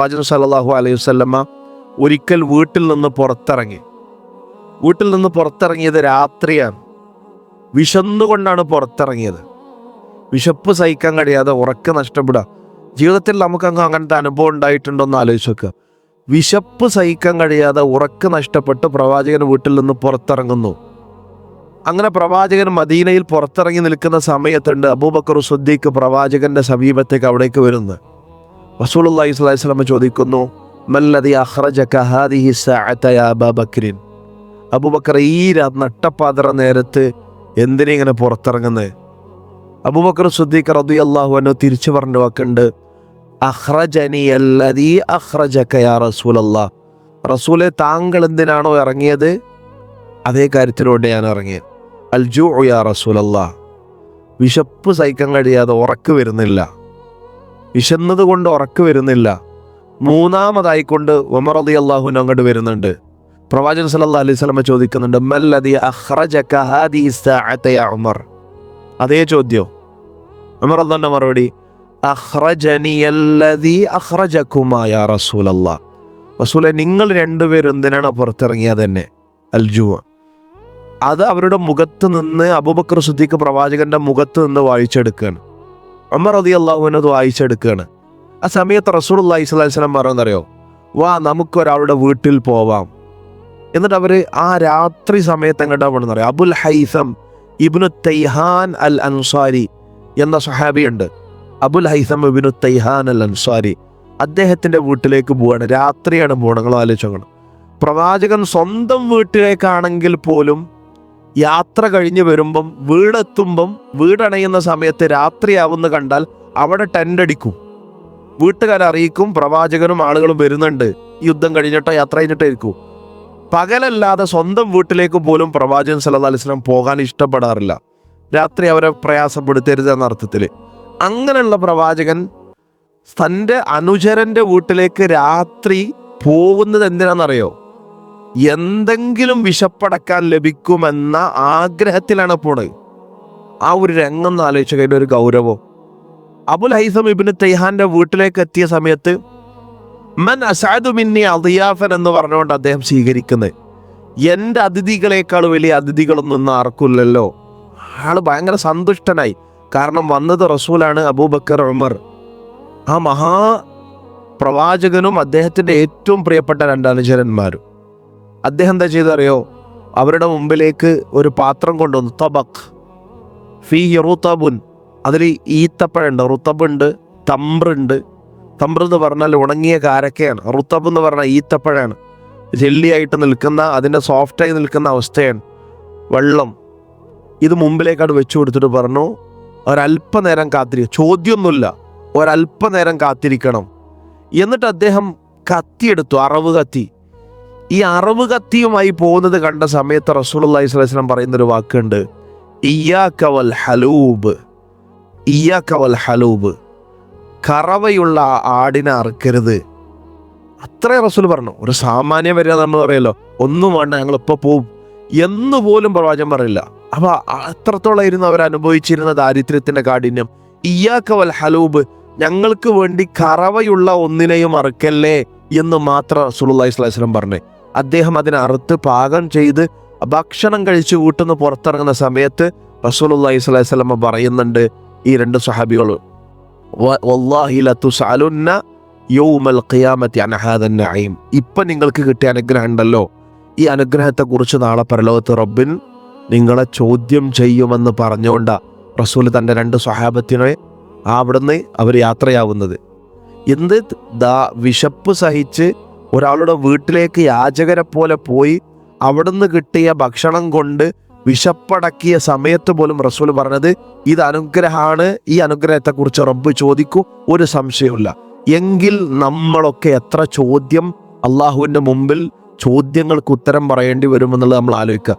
പ്രവാചകൻ സല്ലല്ലാഹു അലൈഹി വസല്ലമ ഒരിക്കൽ വീട്ടിൽ നിന്ന് പുറത്തിറങ്ങിയത് രാത്രിയാണ്. വിശന്നുകൊണ്ടാണ് പുറത്തിറങ്ങിയത്. വിശപ്പ് സഹിക്കാൻ കഴിയാതെ ഉറക്കം നഷ്ടപ്പെടുക. ജീവിതത്തിൽ നമുക്കങ്ങ് അങ്ങനത്തെ അനുഭവം ഉണ്ടായിട്ടുണ്ടോ എന്ന് ആലോചിച്ച് നോക്കുക. വിശപ്പ് സഹിക്കാൻ കഴിയാതെ ഉറക്കം നഷ്ടപ്പെട്ട് പ്രവാചകൻ വീട്ടിൽ നിന്ന് പുറത്തിറങ്ങുന്നു. അങ്ങനെ പ്രവാചകൻ മദീനയിൽ പുറത്തിറങ്ങി നിൽക്കുന്ന സമയത്തുണ്ട് അബൂബക്കർ സിദ്ദീഖ് പ്രവാചകന്റെ സമീപത്തേക്ക് അവിടേക്ക് വരുന്നു. റസൂലുള്ളാഹി സ്വല്ലല്ലാഹു അലൈഹി വസല്ലം ചോദിക്കുന്നു, മല്ലദീ അഖ്റജക ഹാദിഹി സഅത യാ അബൂബക്കർ, അബൂബക്കർ ഈ നട്ടപ്പാതിര നേരത്ത് എന്തിനാ ഇങ്ങനെ പുറത്തിറങ്ങുന്നത്? അബൂബക്കർ സിദ്ദീഖ് റളിയല്ലാഹു അൻഹു തിരിച്ചു പറഞ്ഞു വാക്കുണ്ട്, അഖ്റജനി അല്ലദീ അഖ്റജക യാ റസൂലല്ലാഹ്, റസൂലെ താങ്കൾ എന്തിനാണോ ഇറങ്ങിയത് അതേ കാര്യത്തിലൂടെ ഞാൻ ഇറങ്ങിയത്. അൽ ജൂഉ യാ റസൂലല്ലാഹ്, വിശപ്പ് സഹിക്കാൻ കഴിയാതെ ഉറക്ക് വരുന്നില്ല, വിശന്നത് കൊണ്ട് ഉറക്ക് വരുന്നില്ല. മൂന്നാമതായിക്കൊണ്ട് ഉമർ റളിയല്ലാഹു അൻഹു അങ്ങോട്ട് വരുന്നുണ്ട്. പ്രവാചകൻ സല്ലല്ലാഹു അലൈഹി വസല്ലം ചോദിക്കുന്നുണ്ട്, മല്ലദീ അഖ്റജക ഹാദിഹി സഅത യാ ഉമർ. അതേ ചോദ്യം. ഉമർ റളിയല്ലാഹു മറുപടി, അഖ്റജനി അല്ലദീ അഖ്റജകുമാ യാ റസൂലല്ലാഹ്, റസൂലേ നിങ്ങൾ രണ്ടുപേരും എന്തിനാണ് പുറത്തിറങ്ങിയത് തന്നെ? അൽ ജൂഅ. അത് അവരുടെ മുഖത്ത് നിന്ന് അബൂബക്കർ സിദ്ദീഖ് പ്രവാചകന്റെ മുഖത്ത് നിന്ന് വായിച്ചെടുക്കുകയാണ്. ഉമർ റളിയല്ലാഹു അൻഹു അത് വായിച്ചെടുക്കുകയാണ്. ആ സമയത്ത് റസൂലുള്ളാഹി സ്വല്ലല്ലാഹു അലൈഹി വസല്ലം പറയുന്നറിയോ, വാ നമുക്കൊരാളുടെ വീട്ടിൽ പോവാം. എന്നിട്ട് അവർ ആ രാത്രി സമയത്ത് എങ്ങോട്ടാ പോകണമെന്നറിയോ? അബുൽ ഹൈസം ഇബ്നു തൈഹാൻ അൽ അൻസാരി എന്ന സഹാബിയുണ്ട്. അബുൽ ഹൈസം ഇബ്നു തൈഹാൻ അൽ അൻസാരി, അദ്ദേഹത്തിൻ്റെ വീട്ടിലേക്ക് പോവാണ്. രാത്രിയാണ് പോകണം. നിങ്ങൾ ആലോചിച്ചോക്കണം. പ്രവാചകൻ സ്വന്തം വീട്ടിലേക്കാണെങ്കിൽ പോലും യാത്ര കഴിഞ്ഞ് വരുമ്പം വീടണയുന്ന സമയത്ത് രാത്രിയാവുന്ന കണ്ടാൽ അവിടെ ടെൻ്റ് അടിക്കും. വീട്ടുകാരെ അറിയിക്കും പ്രവാചകനും ആളുകളും വരുന്നുണ്ട്, യുദ്ധം കഴിഞ്ഞിട്ടോ യാത്ര കഴിഞ്ഞിട്ടോ ഇരിക്കും. പകലല്ലാതെ സ്വന്തം വീട്ടിലേക്ക് പോലും പ്രവാചകൻ സല്ലല്ലാഹു അലൈഹി വസല്ലം പോകാൻ ഇഷ്ടപ്പെടാറില്ല. രാത്രി അവരെ പ്രയാസപ്പെടുത്തരുത് എന്ന അർത്ഥത്തിൽ. അങ്ങനെയുള്ള പ്രവാചകൻ തൻ്റെ അനുചരൻ്റെ വീട്ടിലേക്ക് രാത്രി പോകുന്നത് എന്തിനാണെന്നറിയോ? എന്തെങ്കിലും വിശപ്പടക്കാൻ ലഭിക്കുമെന്ന ആഗ്രഹത്തിലാണ് പോണത്. ആ ഒരു രംഗം ആലോചിച്ച് കഴിഞ്ഞ ഒരു ഗൗരവം. അബുൽ ഹൈസം ഇബ്നു തൈഹാന്റെ വീട്ടിലേക്ക് എത്തിയ സമയത്ത് മൻ അസഅദു മിന്നി അദിയാഫൻ എന്ന് പറഞ്ഞുകൊണ്ട് അദ്ദേഹം സ്വീകരിക്കുന്നത്, എൻ്റെ അതിഥികളെക്കാൾ വലിയ അതിഥികളൊന്നും ഇന്ന് ആർക്കില്ലല്ലോ. ആള് ഭയങ്കര സന്തുഷ്ടനായി. കാരണം വന്നത് റസൂലാണ്, അബൂബക്കർ, ഉമർ, ആ മഹാ പ്രവാചകനും അദ്ദേഹത്തിൻ്റെ ഏറ്റവും പ്രിയപ്പെട്ട രണ്ട് അനുചരന്മാരും. അദ്ദേഹം എന്താ ചെയ്തറിയോ? അവരുടെ മുമ്പിലേക്ക് ഒരു പാത്രം കൊണ്ടുവന്നു. തബഖ് ഫീഹി റുതബുൻ, അതിൽ ഈത്തപ്പഴുണ്ട്, റുതബുണ്ട്, തമ്പ്രുണ്ട്. തമ്പ്ര എന്ന് പറഞ്ഞാൽ ഉണങ്ങിയ കാരക്കയാണ്. റുതബ് എന്ന് പറഞ്ഞാൽ ഈത്തപ്പഴമാണ്. ജെല്ലിയായിട്ട് നിൽക്കുന്ന, അതിൻ്റെ സോഫ്റ്റായി നിൽക്കുന്ന അവസ്ഥയാണ്. വെള്ളം ഇത് മുമ്പിലേക്കാണ് വെച്ചു കൊടുത്തിട്ട് പറഞ്ഞു, ഒരല്പനേരം കാത്തിരിക്കുക. ചോദ്യമൊന്നുമില്ല, ഒരല്പനേരം കാത്തിരിക്കണം. എന്നിട്ട് അദ്ദേഹം കത്തിയെടുത്തു, അറവ് കത്തി. ഈ അറവ് കത്തിയുമായി പോകുന്നത് കണ്ട സമയത്ത് റസൂലുള്ളാഹി സ്വല്ലല്ലാഹു അലൈഹി വസല്ലം പറയുന്നൊരു വാക്കുണ്ട്, ഇയ്യാക വൽ ഹലൂബ്, ഇയ്യാക വൽ ഹലൂബ്, കറവയുള്ള ആടിനെ അറുക്കരുത്. അത്രേ റസൂൽ പറഞ്ഞു. ഒരു സാമാന്യം വരിക നമ്മൾ പറയല്ലോ, ഒന്നും വേണ്ട ഞങ്ങളിപ്പോൾ പോവും എന്ന് പോലും പ്രവാചകൻ പറയില്ല. അപ്പൊ അത്രത്തോളമായിരുന്നു അവരനുഭവിച്ചിരുന്ന ദാരിദ്ര്യത്തിന്റെ കാഠിന്യം. ഇയ്യാക വൽ ഹലൂബ്, ഞങ്ങൾക്ക് വേണ്ടി കറവയുള്ള ഒന്നിനെയും അറുക്കല്ലേ എന്ന് മാത്രം റസൂലുള്ളാഹി സ്വല്ലല്ലാഹു അലൈഹി വസല്ലം പറഞ്ഞു. അദ്ദേഹം അതിനെ അറുത്ത് പാകം ചെയ്ത് ഭക്ഷണം കഴിച്ച് വീട്ടിൽ നിന്ന് പുറത്തിറങ്ങുന്ന സമയത്ത് റസൂലുള്ളാഹി സ്വല്ലല്ലാഹു അലൈഹി വസല്ലം പറയുന്നുണ്ട്, ഈ രണ്ട് സ്വഹാബികൾ, വല്ലാഹി ലതുസ്അലുന്ന യൗമൽ ഖിയാമത്തി അൻ ഹാദൻ നഈം, ഇപ്പം നിങ്ങൾക്ക് കിട്ടിയ അനുഗ്രഹം ഉണ്ടല്ലോ, ഈ അനുഗ്രഹത്തെക്കുറിച്ച് നാളെ പരലോകത്ത് റബ്ബിൻ നിങ്ങളെ ചോദ്യം ചെയ്യുമെന്ന് പറഞ്ഞുകൊണ്ട് റസൂൽ തൻ്റെ രണ്ട് സ്വഹാബത്തിനെ അവിടുന്ന് അവർ യാത്രയാവുന്നത്. എന്ത് വിശപ്പ് സഹിച്ച് ഒരാളുടെ വീട്ടിലേക്ക് യാചകരെ പോലെ പോയി അവിടുന്ന് കിട്ടിയ ഭക്ഷണം കൊണ്ട് വിശപ്പടക്കിയ സമയത്ത് പോലും റസൂൽ പറഞ്ഞത് ഇത് അനുഗ്രഹമാണ്, ഈ അനുഗ്രഹത്തെക്കുറിച്ച് റബ്ബ് ചോദിക്കും, ഒരു സംശയമില്ല. എങ്കിൽ നമ്മളൊക്കെ എത്ര ചോദ്യം അള്ളാഹുവിൻ്റെ മുമ്പിൽ ചോദ്യങ്ങൾക്ക് ഉത്തരം പറയേണ്ടി വരുമെന്നുള്ളത് നമ്മൾ ആലോചിക്കുക.